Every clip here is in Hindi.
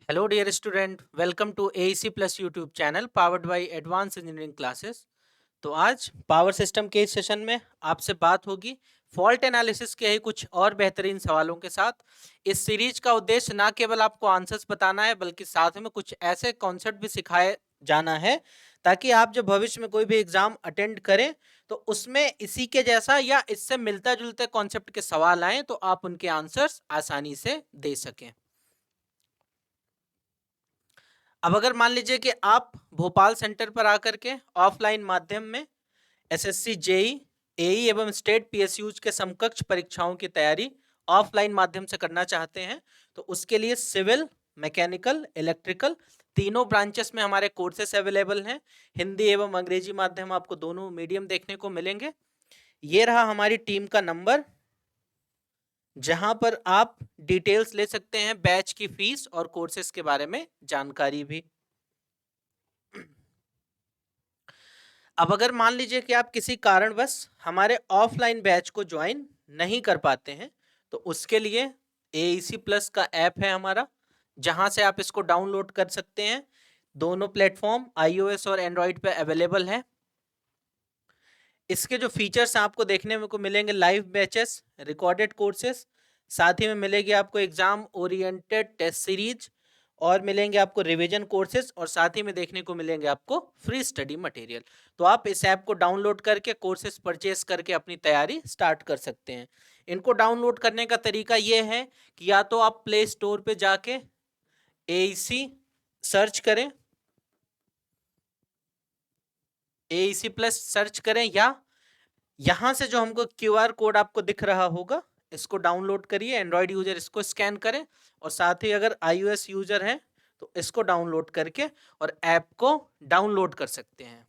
Hello dear student, welcome to AEC Plus YouTube channel powered by Advanced Engineering Classes। तो आज पावर सिस्टम के इस सेशन में आपसे बात होगी फॉल्ट एनालिसिस के ही कुछ और बेहतरीन सवालों के साथ। इस सीरीज का उद्देश्य ना केवल आपको आंसर्स बताना है बल्कि साथ में कुछ ऐसे कॉन्सेप्ट भी सिखाए जाना है ताकि आप जब भविष्य में कोई भी एग्जाम अटेंड करें तो उसमें इसी के जैसा या इससे मिलता जुलते कॉन्सेप्ट के सवाल आए तो आप उनके आंसर्स आसानी से दे सकें। अब अगर मान लीजिए कि आप भोपाल सेंटर पर आकर के ऑफलाइन माध्यम में एसएससी जेई एई एवं स्टेट पीएसयूज के समकक्ष परीक्षाओं की तैयारी ऑफलाइन माध्यम से करना चाहते हैं तो उसके लिए सिविल, मैकेनिकल, इलेक्ट्रिकल तीनों ब्रांचेस में हमारे कोर्सेस अवेलेबल हैं। हिंदी एवं अंग्रेजी माध्यम आपको दोनों मीडियम देखने को मिलेंगे। ये रहा हमारी टीम का नंबर जहां पर आप डिटेल्स ले सकते हैं, बैच की फीस और कोर्सेस के बारे में जानकारी भी। अब अगर मान लीजिए कि आप किसी कारणवश हमारे ऑफलाइन बैच को ज्वाइन नहीं कर पाते हैं तो उसके लिए AEC प्लस का ऐप है हमारा, जहां से आप इसको डाउनलोड कर सकते हैं। दोनों प्लेटफॉर्म iOS और एंड्रॉइड पे अवेलेबल है। इसके जो फीचर्स आपको देखने में को मिलेंगे, लाइव बैचेस, रिकॉर्डेड कोर्सेस, साथ ही में मिलेगी आपको एग्जाम ओरिएंटेड टेस्ट सीरीज और मिलेंगे आपको रिवीजन कोर्सेज और साथ ही में देखने को मिलेंगे आपको फ्री स्टडी मटेरियल। तो आप इस ऐप को डाउनलोड करके कोर्सेज परचेस करके अपनी तैयारी स्टार्ट कर सकते हैं। इनको डाउनलोड करने का तरीका ये है कि या तो आप प्ले स्टोर पे जाके AEC सर्च करें, AEC प्लस सर्च करें, या यहां से जो हमको QR कोड आपको दिख रहा होगा इसको डाउनलोड करिए। एंड्रॉइड यूजर इसको स्कैन करें और साथ ही अगर iOS यूजर हैं तो इसको डाउनलोड करके और ऐप को डाउनलोड कर सकते हैं।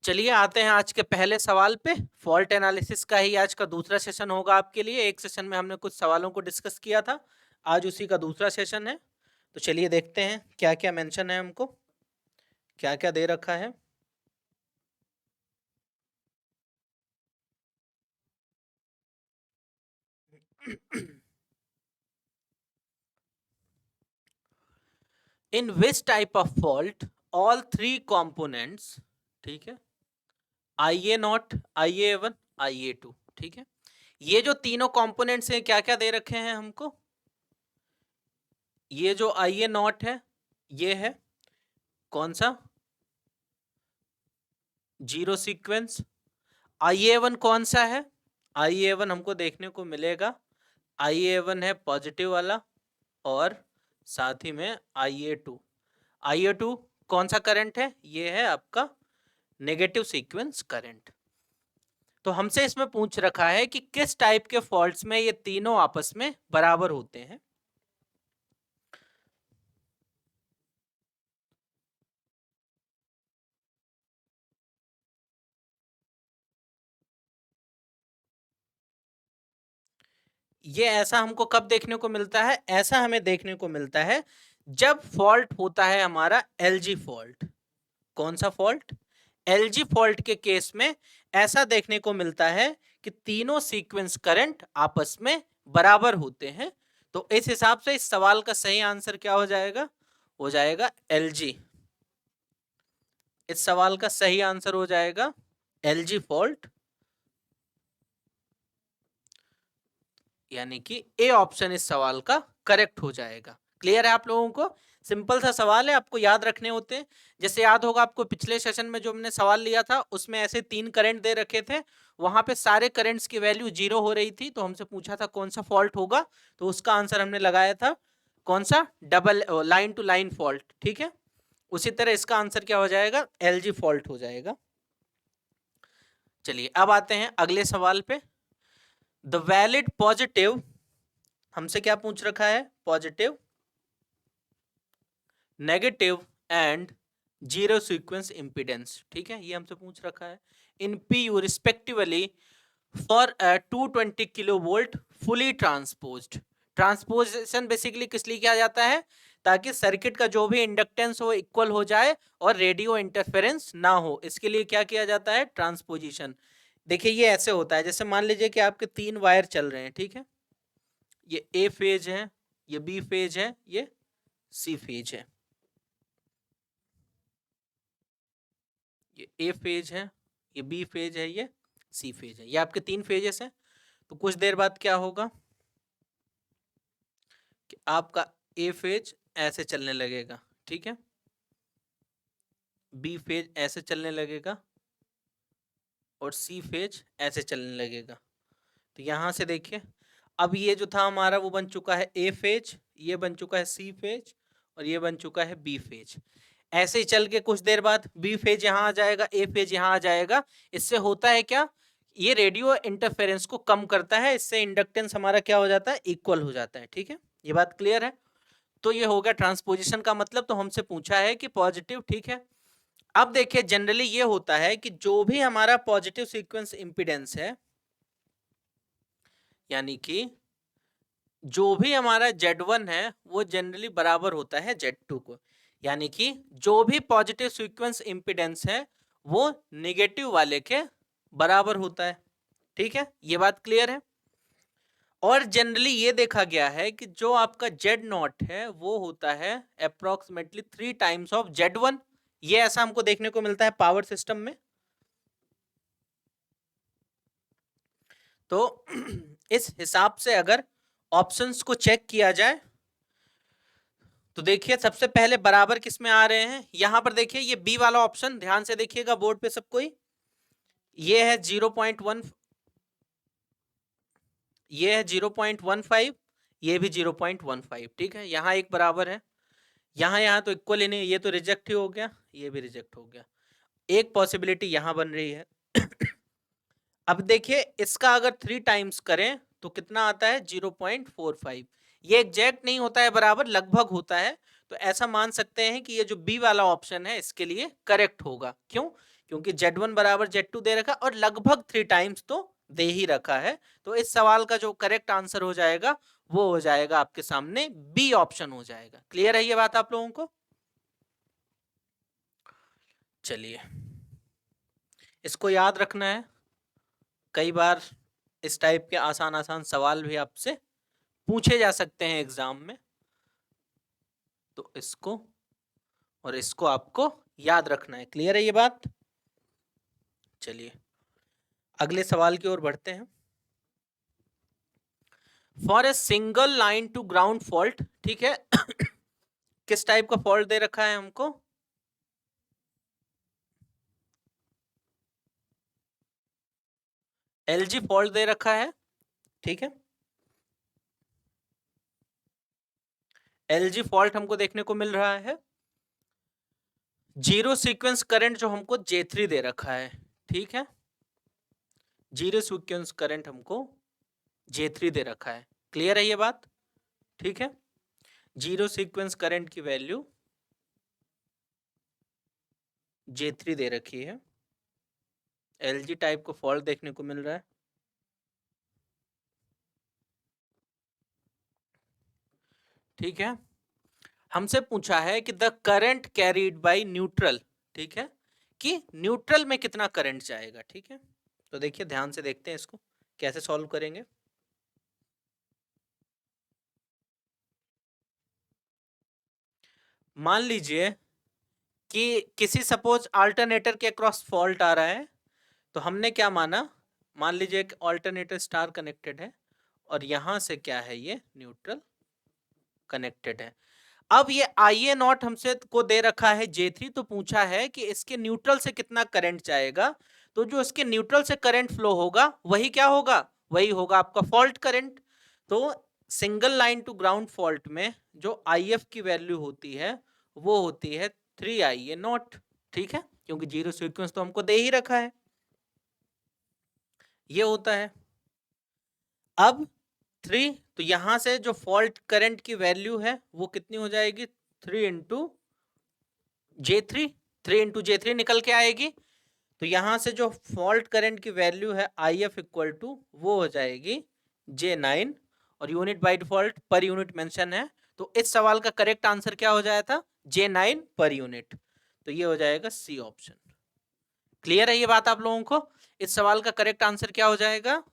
चलिए आते हैं आज के पहले सवाल पे। फॉल्ट एनालिसिस का ही आज का दूसरा सेशन होगा आपके लिए। एक सेशन में हमने कुछ सवालों को डिस्कस किया था, आज उसी का दूसरा सेशन है। तो चलिए देखते हैं क्या क्या मेंशन है, हमको क्या क्या दे रखा है। In which type of fault all three components, ठीक है, IA0, IA1, IA2, ठीक है, ये जो तीनों कंपोनेंट्स हैं क्या क्या दे रखे हैं हमको। ये जो IA0 है ये है कौन सा, जीरो सीक्वेंस। IA1 कौन सा है, IA1 हमको देखने को मिलेगा IA1 है पॉजिटिव वाला और साथ ही में IA2। IA2 कौन सा करंट है, ये है आपका नेगेटिव सीक्वेंस करंट। तो हमसे इसमें पूछ रखा है कि किस टाइप के फॉल्ट्स में ये तीनों आपस में बराबर होते हैं। ये ऐसा हमको कब देखने को मिलता है, ऐसा हमें देखने को मिलता है जब फॉल्ट होता है हमारा LG फॉल्ट। कौन सा फॉल्ट, LG फॉल्ट के केस में ऐसा देखने को मिलता है कि तीनों सीक्वेंस करंट आपस में बराबर होते हैं। तो इस हिसाब से इस सवाल का सही आंसर क्या हो जाएगा LG। इस सवाल का सही आंसर हो जाएगा LG फॉल्ट, यानी कि ए ऑप्शन इस सवाल का करेक्ट हो जाएगा। क्लियर है आप लोगों को, सिंपल सा सवाल है, आपको याद रखने होते हैं। जैसे याद होगा आपको पिछले सेशन में जो हमने सवाल लिया था उसमें ऐसे 3 करंट दे रखे थे, वहां पे सारे करंट्स की वैल्यू 0 हो रही थी, तो हमसे पूछा था कौन सा फॉल्ट होगा, तो उसका आंसर हमने लगाया था कौन सा, double line to line fault, ठीक है। उसी तरह इसका आंसर क्या हो जाएगा, LG फॉल्ट हो जाएगा। चलिए अब आते हैं अगले सवाल पे। द वैलिड पॉजिटिव, हमसे क्या पूछ रखा है, positive, negative and zero sequence impedance, ठीक है, ये हमसे पूछ रखा है इन PU respectively for 220 kilo volt fully transposed. Transposition basically किस लिए किया जाता है, ताकि सर्किट का जो भी इंडक्टेंस हो इक्वल हो जाए और रेडियो इंटरफेरेंस ना हो, इसके लिए क्या किया जाता है, ट्रांसपोजिशन। देखिए ये ऐसे होता है, जैसे मान लीजिए कि आपके 3 वायर चल रहे हैं, ठीक है, ये ए फेज है, ये बी फेज है, ये सी फेज है, ये ए फेज है, ये बी फेज है, ये सी फेज है, ये आपके 3 फेजेस हैं। तो कुछ देर बाद क्या होगा कि आपका ए फेज ऐसे चलने लगेगा, ठीक है, बी फेज ऐसे चलने लगेगा और सी फेज ऐसे चलने लगेगा। तो यहां से देखिए, अब ये जो था हमारा वो बन चुका है ए फेज, ये बन चुका है सी फेज और ये बन चुका है बी फेज। ऐसे ही चल के कुछ देर बाद बी फेज यहां आ जाएगा, ए फेज यहां आ जाएगा। इससे होता है क्या, ये रेडियो इंटरफेरेंस को कम करता है, इससे इंडक्टेंस हमारा क्या हो जाता है, इक्वल हो जाता है, ठीक है, ये बात क्लियर है। तो ये हो गया ट्रांसपोजिशन का मतलब, तो हमसे पूछा है कि पॉजिटिव, ठीक है। अब देखिए जनरली ये होता है कि जो भी हमारा पॉजिटिव सीक्वेंस इंपीडेंस है, यानी कि जो भी हमारा Z1 है वो जनरली बराबर होता है Z2 को, यानी कि जो भी पॉजिटिव सीक्वेंस इंपीडेंस है वो नेगेटिव वाले के बराबर होता है, ठीक है, ये बात क्लियर है। और जनरली ये देखा गया है कि जो आपका Z0 है वो होता है अप्रोक्सीमेटली 3 टाइम्स ऑफ Z1, ये ऐसा हमको देखने को मिलता है पावर सिस्टम में। तो इस हिसाब से अगर ऑप्शंस को चेक किया जाए तो देखिए सबसे पहले बराबर किस में आ रहे हैं, यहां पर देखिए ये बी वाला ऑप्शन, ध्यान से देखिएगा बोर्ड पे सब कोई, ये है 0.1, ये है 0.15, ये भी 0.15, ठीक है, यहां एक बराबर है, यहां तो इक्वल ही नहीं, ये तो रिजेक्ट ही हो गया, ये भी रिजेक्ट हो गया, एक पॉसिबिलिटी यहां बन रही है। अब देखिए इसका अगर 3 टाइम्स करें तो कितना आता है 0.45, ये एग्जैक्ट नहीं होता है बराबर, लगभग होता है। तो ऐसा मान सकते हैं कि ये जो बी वाला ऑप्शन है इसके लिए करेक्ट होगा, क्यों, क्योंकि Z1 बराबर Z2 दे रखा और लगभग 3 टाइम्स तो दे ही रखा है। तो इस सवाल का जो करेक्ट आंसर हो जाएगा वो हो जाएगा आपके सामने बी ऑप्शन हो जाएगा। क्लियर है ये बात आप लोगों को? चलिए इसको याद रखना है, कई बार इस टाइप के आसान आसान सवाल भी आपसे पूछे जा सकते हैं एग्जाम में, तो इसको और इसको आपको याद रखना है। क्लियर है ये बात? चलिए अगले सवाल की ओर बढ़ते हैं। For a single line to ground fault, ठीक है, किस टाइप का फॉल्ट दे रखा है हमको, एलजी फॉल्ट दे रखा है, ठीक है, एलजी फॉल्ट हमको देखने को मिल रहा है, जीरो सीक्वेंस करंट जो हमको J3 दे रखा है, ठीक है, जीरो सीक्वेंस करंट हमको J3 दे रखा है। क्लियर है ये बात? ठीक है, जीरो सीक्वेंस करंट की वैल्यू J3 दे रखी है, एलजी टाइप को फॉल्ट देखने को मिल रहा है, ठीक है। हमसे पूछा है कि the current carried bye neutral, ठीक है, कि न्यूट्रल में कितना करंट जाएगा, ठीक है। तो देखिए ध्यान से देखते हैं इसको कैसे सॉल्व करेंगे। मान लीजिए कि किसी सपोज अल्टरनेटर के अक्रॉस फॉल्ट आ रहा है, तो हमने क्या माना, मान लीजिए एक अल्टरनेटर स्टार कनेक्टेड है और यहां से क्या है, ये न्यूट्रल कनेक्टेड है। अब ये IA0 हमसे को दे रखा है J3, तो पूछा है कि इसके न्यूट्रल से कितना करंट जाएगा, तो जो इसके न्यूट्रल से करंट फ्लो होगा वही क्या होगा, वही होगा आपका फॉल्ट करंट। तो single line to ground fault में जो IF की वैल्यू होती है वो होती है 3IA0, ठीक है, क्योंकि जीरो सीक्वेंस तो हमको दे ही रखा है, ये होता है। अब 3, तो यहां से जो फॉल्ट करंट की वैल्यू है वो कितनी हो जाएगी, 3 इंटू J3, 3 इंटू J3 निकल के आएगी। तो यहां से जो फॉल्ट करंट की वैल्यू है IF इक्वल टू वो हो जाएगी J9, और unit by default per unit mention है, तो इस सवाल का करेक्ट आंसर क्या हो जाया था, J9 पर यूनिट। तो ये हो जाएगा सी ऑप्शन। क्लियर है ये बात आप लोगों को? इस सवाल का करेक्ट आंसर क्या हो जाएगा?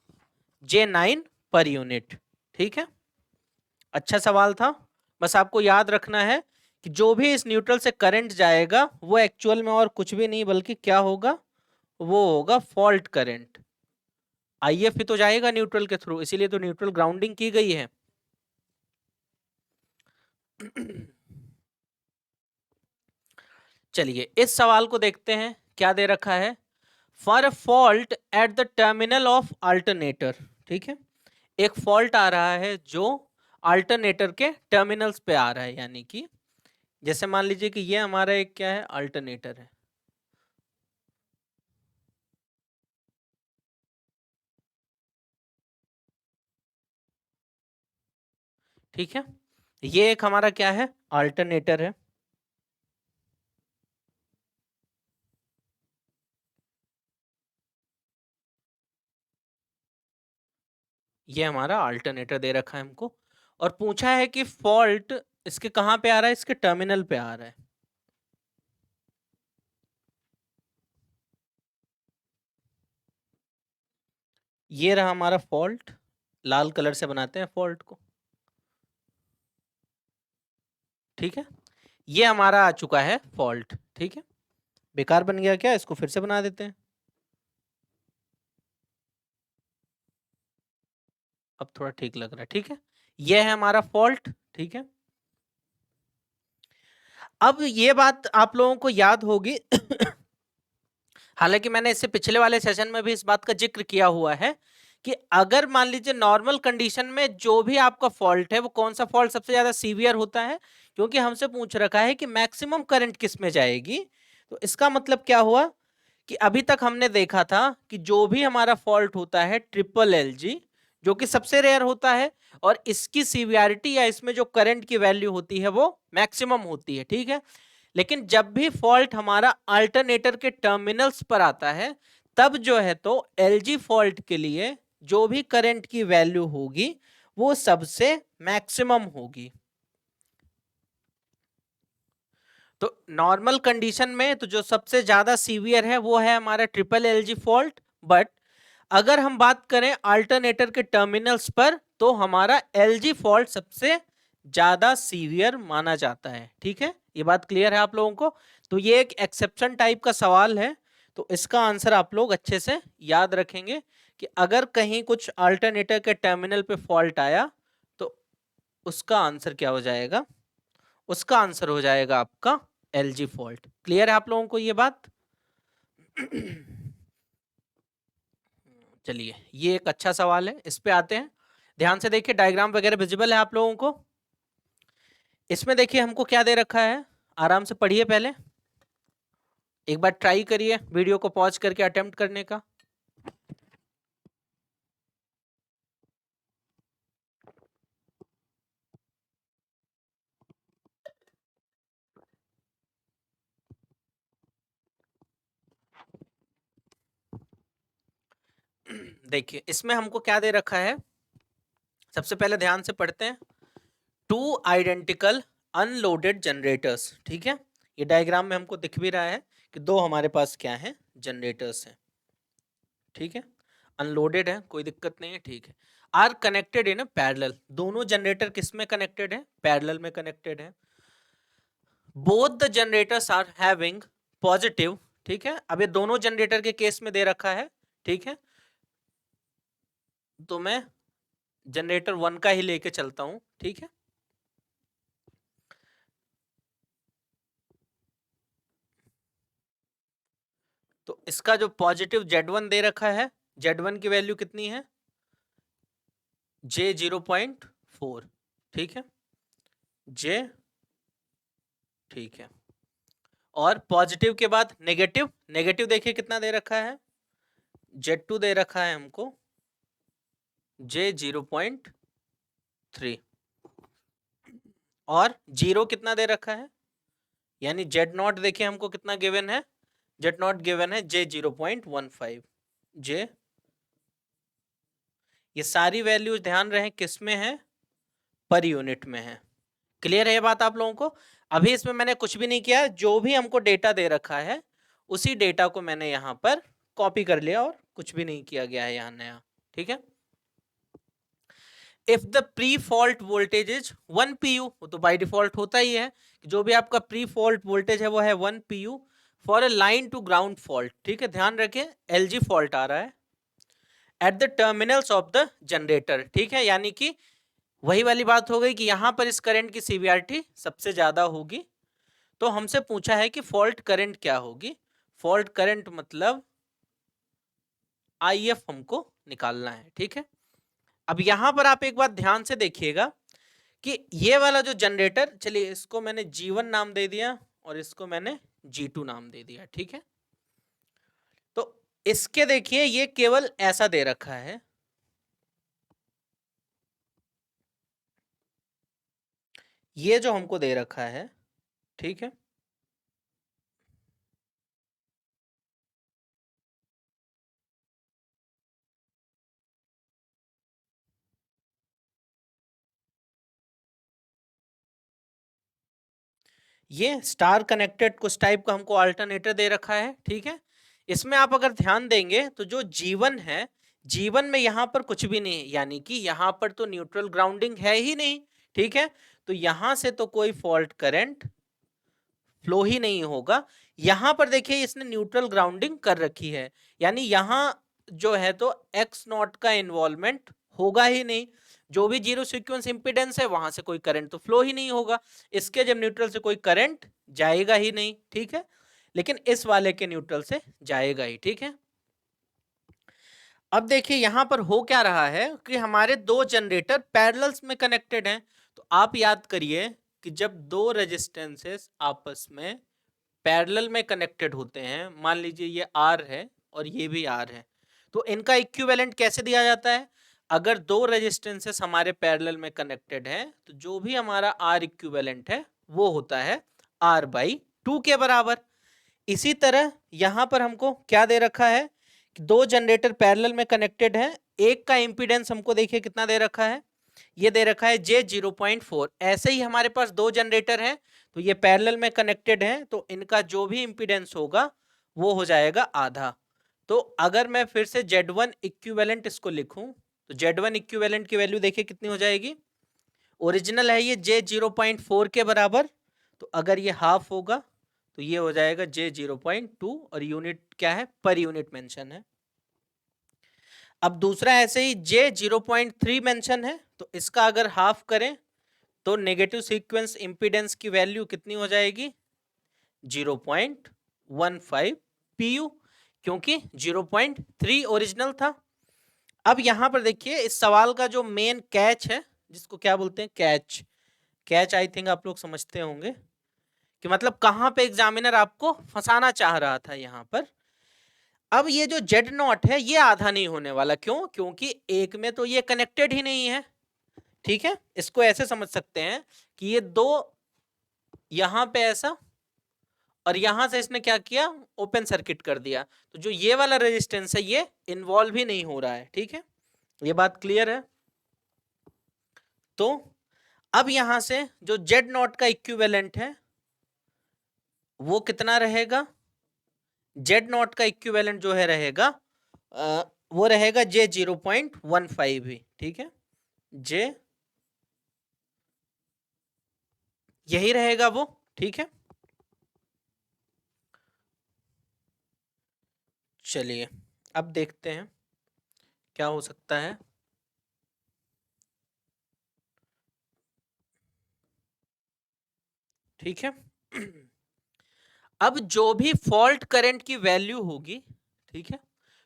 J9 per unit. ठीक है, अच्छा सवाल था। बस आपको याद रखना है कि जो भी इस न्यूट्रल से करंट जाएगा वो एक्चुअल में और कुछ भी नहीं बल्कि क्या होगा, वो होगा फॉल्ट करंट। IF ही तो जाएगा न्यूट्रल के थ्रू, इसीलिए तो न्यूट्रल ग्राउंडिंग की गई है। चलिए इस सवाल को देखते हैं, क्या दे रखा है। For a fault at the terminal of alternator. ठीक है, एक फॉल्ट आ रहा है जो अल्टरनेटर के टर्मिनल्स पे आ रहा है, यानी कि जैसे मान लीजिए कि ये हमारा एक क्या है, अल्टरनेटर है। ठीक है, ये एक हमारा क्या है, अल्टरनेटर है। ये हमारा अल्टरनेटर दे रखा है हमको, और पूछा है कि फॉल्ट इसके कहां पे आ रहा है, इसके टर्मिनल पे आ रहा है। ये रहा हमारा फॉल्ट, लाल कलर से बनाते हैं फॉल्ट को। ठीक है, ये हमारा आ चुका है फॉल्ट। ठीक है, बेकार बन गया क्या, इसको फिर से बना देते हैं। अब थोड़ा ठीक लग रहा है। ठीक है, ये है हमारा फॉल्ट। ठीक है, अब ये बात आप लोगों को याद होगी हालांकि मैंने इससे पिछले वाले सेशन में भी इस बात का जिक्र किया हुआ है कि अगर मान लीजिए नॉर्मल कंडीशन में जो भी आपका फॉल्ट है, वो कौन सा फॉल्ट सबसे ज्यादा सीवियर होता है, क्योंकि हमसे पूछ रखा है कि मैक्सिमम करंट किस में जाएगी। तो इसका मतलब क्या हुआ कि अभी तक हमने देखा था कि जो भी हमारा फॉल्ट होता है ट्रिपल LG, जो कि सबसे रेयर होता है, और इसकी सीवियरिटी या इसमें जो करंट की वैल्यू होती है वो मैक्सिमम होती है। ठीक है, लेकिन जब भी फॉल्ट हमारा अल्टरनेटर के टर्मिनल्स पर आता है, तब जो है तो LG फॉल्ट के लिए जो भी करंट की वैल्यू होगी वो सबसे मैक्सिमम होगी। तो नॉर्मल कंडीशन में तो जो सबसे ज्यादा सीवियर है वो है हमारा ट्रिपल LG फॉल्ट, बट अगर हम बात करें अल्टरनेटर के टर्मिनल्स पर तो हमारा LG फॉल्ट सबसे ज्यादा सीवियर माना जाता है। ठीक है, ये बात क्लियर है आप लोगों को। तो ये एक एक्सेप्शन टाइप का सवाल है, तो इसका आंसर आप लोग अच्छे से याद रखेंगे कि अगर कहीं कुछ अल्टरनेटर के टर्मिनल पे फॉल्ट आया तो उसका आंसर क्या हो जाएगा, उसका आंसर हो जाएगा आपका LG फॉल्ट। क्लियर है आप लोगों को ये बात? चलिए ये एक अच्छा सवाल है, इस पे आते हैं। ध्यान से देखिए, डायग्राम वगैरह विजिबल है आप लोगों को। इसमें देखिए हमको क्या दे रखा है, आराम से पढ़िए, पहले एक बार ट्राई करिए वीडियो को पॉज करके अटेम्प्ट करने का। देखिए इसमें हमको क्या दे रखा है, सबसे पहले ध्यान से पढ़ते हैं। Two identical unloaded generators. ठीक है, ये डायग्राम में हमको दिख भी रहा है कि दो हमारे पास क्या है, जनरेटर्स हैं। ठीक है, अनलोडेड है, कोई दिक्कत नहीं है। ठीक है, आर कनेक्टेड इन पैरेलल। दोनों जनरेटर किस में कनेक्टेड है, पैरेलल में कनेक्टेड है। Both the generators are having positive. ठीक है, अब ये दोनों जनरेटर के केस में दे रखा है। ठीक है, तो मैं जनरेटर 1 का ही लेके चलता हूं। ठीक है, तो इसका जो पॉजिटिव Z1 दे रखा है, Z1 की वैल्यू कितनी है, J0.4। ठीक है, J, ठीक है, और पॉजिटिव के बाद नेगेटिव, नेगेटिव देखिए कितना दे रखा है, Z2 दे रखा है हमको J0.3, और जीरो कितना दे रखा है, यानी Z0 देखिए हमको कितना गिवन है, Z0 गिवन है J0.15। J, ये सारी वैल्यूज ध्यान रहे किस में है, पर यूनिट में है। क्लियर है ये बात आप लोगों को? अभी इसमें मैंने कुछ भी नहीं किया, जो भी हमको डेटा दे रखा है उसी डेटा को मैंने यहां पर कॉपी कर लिया और कुछ भी नहीं किया गया है यहाँ नया, ठीक है। If the pre fault voltage is 1 pu, वो तो बाय डिफॉल्ट होता ही है कि जो भी आपका प्री फॉल्ट वोल्टेज है वो है 1 pu for a line to ground fault, ठीक है। ध्यान रखें एलजी फॉल्ट आ रहा है at the terminals of the generator, ठीक है। यानी कि वही वाली बात हो गई कि यहां पर इस करंट की सीवीआरटी सबसे ज्यादा होगी। तो हमसे पूछा है कि फॉल्ट करंट क्या होगी। फॉल्ट करंट मतलब आईएफ हमको निकालना है, ठीक है। अब यहां पर आप एक बात ध्यान से देखिएगा कि ये वाला जो जनरेटर, चलिए इसको मैंने G1 नाम दे दिया और इसको मैंने G2 नाम दे दिया, ठीक है। तो इसके देखिए ये केवल ऐसा दे रखा है, ये जो हमको दे रखा है, ठीक है। ये स्टार कनेक्टेड कुछ टाइप का हमको अल्टरनेटर दे रखा है, ठीक है। इसमें आप अगर ध्यान देंगे तो जो G1 है, G1 में यहां पर कुछ भी नहीं है, यानी कि यहां पर तो न्यूट्रल ग्राउंडिंग है ही नहीं, ठीक है। तो यहां से तो कोई फॉल्ट करंट फ्लो ही नहीं होगा। यहां पर देखिए इसने न्यूट्रल ग्राउंडिंग कर रखी है, यानी यहां जो है तो एक्स नॉट का इन्वॉल्वमेंट होगा ही नहीं। जो भी जीरो सीक्वेंस इंपीडेंस है वहां से कोई करंट तो फ्लो ही नहीं होगा, इसके जब न्यूट्रल से कोई करंट जाएगा ही नहीं, ठीक है। लेकिन इस वाले के न्यूट्रल से जाएगा ही, ठीक है। अब देखिए यहां पर हो क्या रहा है कि हमारे दो जनरेटर पैरेलल्स में कनेक्टेड हैं। तो आप याद करिए कि जब दो रेजिस्टेंसेस आपस में पैरेलल में कनेक्टेड होते हैं, मान लीजिए ये आर है और ये भी आर है, तो इनका इक्विवेलेंट कैसे दिया जाता है। अगर दो रेजिस्टेंसेस हमारे पैरेलल में कनेक्टेड हैं तो जो भी हमारा आर इक्विवेलेंट है वो होता है R/2 के बराबर। इसी तरह यहां पर हमको क्या दे रखा है कि दो जनरेटर पैरेलल में कनेक्टेड है, एक का इंपीडेंस हमको देखिए कितना दे रखा है, ये दे रखा है J0.4। ऐसे ही हमारे पास दो जनरेटर हैं तो ये पैरेलल में कनेक्टेड हैं, तो इनका जो भी इंपीडेंस होगा वो हो जाएगा आधा। तो अगर मैं फिर से Z1 इक्विवेलेंट इसको लिखूं तो Z1 इक्विवेलेंट की वैल्यू देखिए कितनी हो जाएगी। ओरिजिनल है ये J0.4 के बराबर, तो अगर ये हाफ होगा तो ये हो जाएगा J0.2 और यूनिट क्या है, पर यूनिट मेंशन है। अब दूसरा ऐसे ही J0.3 मेंशन है, तो इसका अगर हाफ करें तो नेगेटिव सीक्वेंस इंपीडेंस की वैल्यू कितनी हो जाएगी 0.15 pu, क्योंकि 0.3 ओरिजिनल था। अब यहां पर देखिए इस सवाल का जो मेन कैच है, जिसको क्या बोलते हैं कैच, कैच आई थिंक आप लोग समझते होंगे कि मतलब कहां पे एग्जामिनर आपको फंसाना चाह रहा था यहां पर। अब ये जो Z0 है ये आधा नहीं होने वाला, क्यों, क्योंकि एक में तो ये कनेक्टेड ही नहीं है, ठीक है। इसको ऐसे समझ सकते हैं कि ये दो यहां पे ऐसा और यहां से इसने क्या किया, ओपन सर्किट कर दिया, तो जो ये वाला रेजिस्टेंस है ये इन्वॉल्व ही नहीं हो रहा है, ठीक है। ये बात क्लियर है। तो अब यहां से जो Z0 का इक्विवेलेंट है वो कितना रहेगा, Z0 का इक्विवेलेंट जो है रहेगा वो रहेगा J0.15 ही, ठीक है। J यही रहेगा वो, ठीक है। चलिए अब देखते हैं क्या हो सकता है। ठीक है। अब जो भी फॉल्ट करंट की वैल्यू होगी, ठीक है,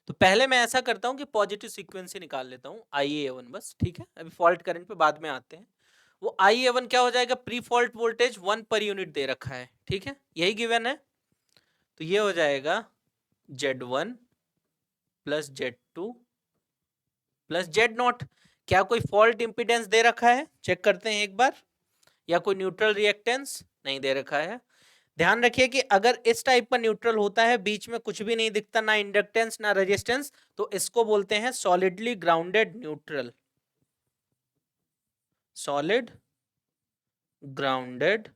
तो पहले मैं ऐसा करता हूं कि पॉजिटिव सीक्वेंस ही निकाल लेता हूं IE1 बस, ठीक है। अभी फॉल्ट करंट पे बाद में आते हैं। वो IE1 क्या हो जाएगा, pre fault voltage 1 per unit दे रखा है, ठीक है, यही गिवन है। तो ये हो जाएगा Z1 plus Z2 plus Z0। क्या कोई फॉल्ट इंपीडेंस दे रखा है, चेक करते हैं एक बार, या कोई न्यूट्रल रिएक्टेंस नहीं दे रखा है। ध्यान रखिए कि अगर इस टाइप का न्यूट्रल होता है, बीच में कुछ भी नहीं दिखता, ना इंडक्टेंस ना रेजिस्टेंस, तो इसको बोलते हैं solidly grounded neutral, solid grounded,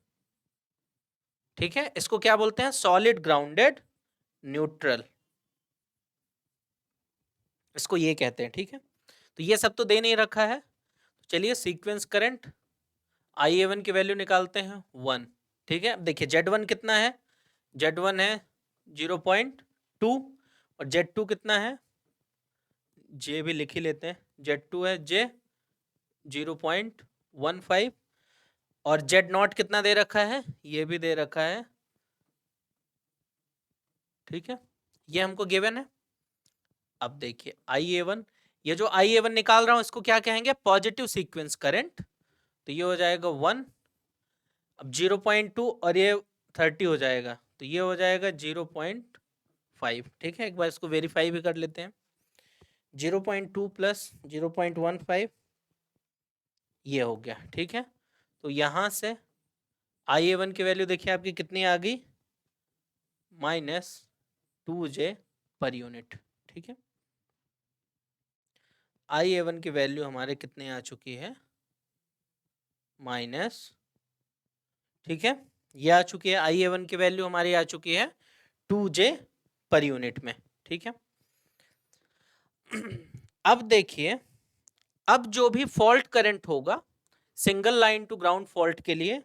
ठीक है। इसको क्या बोलते हैं, सॉलिड ग्राउंडेड न्यूट्रल। इसको ये कहते हैं, ठीक है। तो ये सब तो दे नहीं रखा है, चलिए सीक्वेंस करंट IA1 की वैल्यू निकालते हैं 1, ठीक है। अब देखिए Z1 कितना है, Z1 है 0.2 और Z2 कितना है, J भी लिख ही लेते हैं, Z2 है J 0.15 और Z0 कितना दे रखा है, ये भी दे रखा है, ठीक है, ये हमको गिवन है। अब देखिए IA1, ये जो IA1 निकाल रहा हूं इसको क्या कहेंगे, पॉजिटिव सीक्वेंस करंट, तो ये हो जाएगा 1, अब 0.2 और ये 30 हो जाएगा, तो ये हो जाएगा 0.5, ठीक है। एक बार इसको वेरीफाई भी कर लेते हैं, 0.2 प्लस 0.15 ये हो गया, ठीक है। तो यहाँ से IA1 की वैल्यू देखिए आपकी कितनी आ गई, -2J पर यूनिट, ठीक है। IA1 की वैल्यू हमारे कितने आ चुकी है, माइनस, ठीक है, ये आ चुकी है, IA1 की वैल्यू हमारी आ चुकी है 2J पर यूनिट में, ठीक है। अब देखिए, अब जो भी फॉल्ट करंट होगा single line to ground fault के लिए,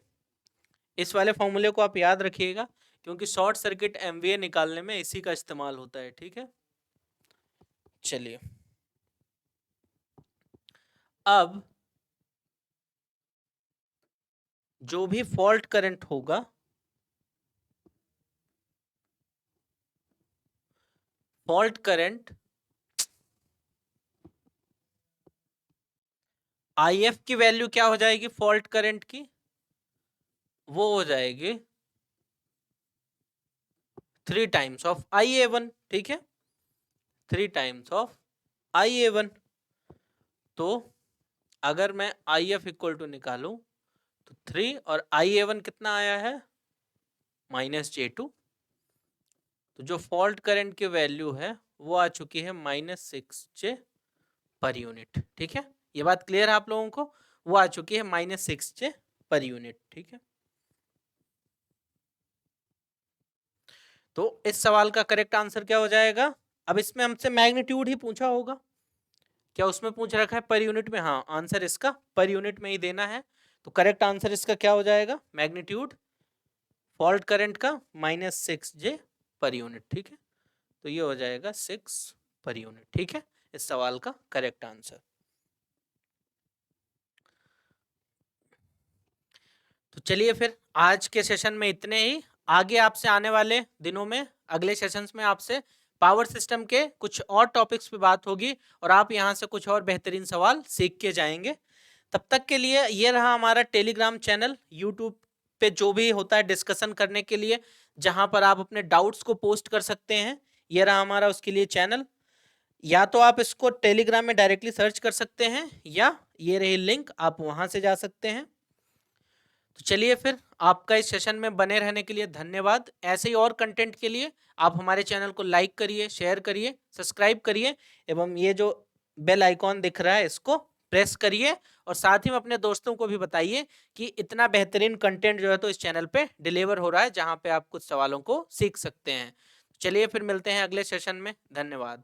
इस वाले फॉर्मूले को आप याद रखिएगा, क्योंकि शॉर्ट सर्किट MVA निकालने में इसी का इस्तेमाल होता है, ठीक है। चलिए अब जो भी फॉल्ट करंट होगा, फॉल्ट करंट IF की वैल्यू क्या हो जाएगी फॉल्ट करंट की, वो हो जाएगी 3 टाइम्स ऑफ IA1, ठीक है, 3 टाइम्स ऑफ IA1। तो अगर मैं IF इक्वल टू निकालूं तो 3 और IA1 कितना आया है, -J2, तो जो फॉल्ट करंट की वैल्यू है वो आ चुकी है -6J पर यूनिट, ठीक है। ये बात क्लियर है आप लोगों को, वो आ चुकी है -6J पर यूनिट, ठीक है। तो इस सवाल का करेक्ट आंसर क्या हो जाएगा, अब इसमें हमसे मैग्नीट्यूड ही पूछा होगा, क्या उसमें पूछ रखा है पर यूनिट में, हाँ आंसर इसका पर यूनिट में ही देना है, तो करेक्ट आंसर इसका क्या हो जाएगा, मैग्नीट्यूड फॉल्ट करंट का -6J पर यूनिट, ठीक है। तो ये हो जाएगा 6 पर यूनिट, ठीक है, इस सवाल का करेक्ट आंसर। तो चलिए फिर आज के सेशन में इतने ही, आगे आपसे आने वाले दिनों में अगले सेशंस में आपसे पावर सिस्टम के कुछ और टॉपिक्स पे बात होगी और आप यहाँ से कुछ और बेहतरीन सवाल सीख के जाएंगे। तब तक के लिए ये रहा हमारा टेलीग्राम चैनल, यूट्यूब पे जो भी होता है डिस्कशन करने के लिए, जहां पर आप अपने डाउट्स को पोस्ट कर सकते हैं, ये रहा हमारा उसके लिए चैनल। या तो आप इसको टेलीग्राम में डायरेक्टली सर्च कर सकते हैं या ये रही लिंक, आप वहां से जा सकते हैं। तो चलिए फिर, आपका इस सेशन में बने रहने के लिए धन्यवाद। ऐसे ही और कंटेंट के लिए आप हमारे चैनल को लाइक करिए, शेयर करिए, सब्सक्राइब करिए एवं ये जो बेल आइकॉन दिख रहा है इसको प्रेस करिए और साथ ही में अपने दोस्तों को भी बताइए कि इतना बेहतरीन कंटेंट जो है तो इस चैनल पे डिलीवर हो रहा है, जहां पे आप कुछ सवालों को सीख सकते हैं। चलिए फिर मिलते हैं अगले सेशन में, धन्यवाद।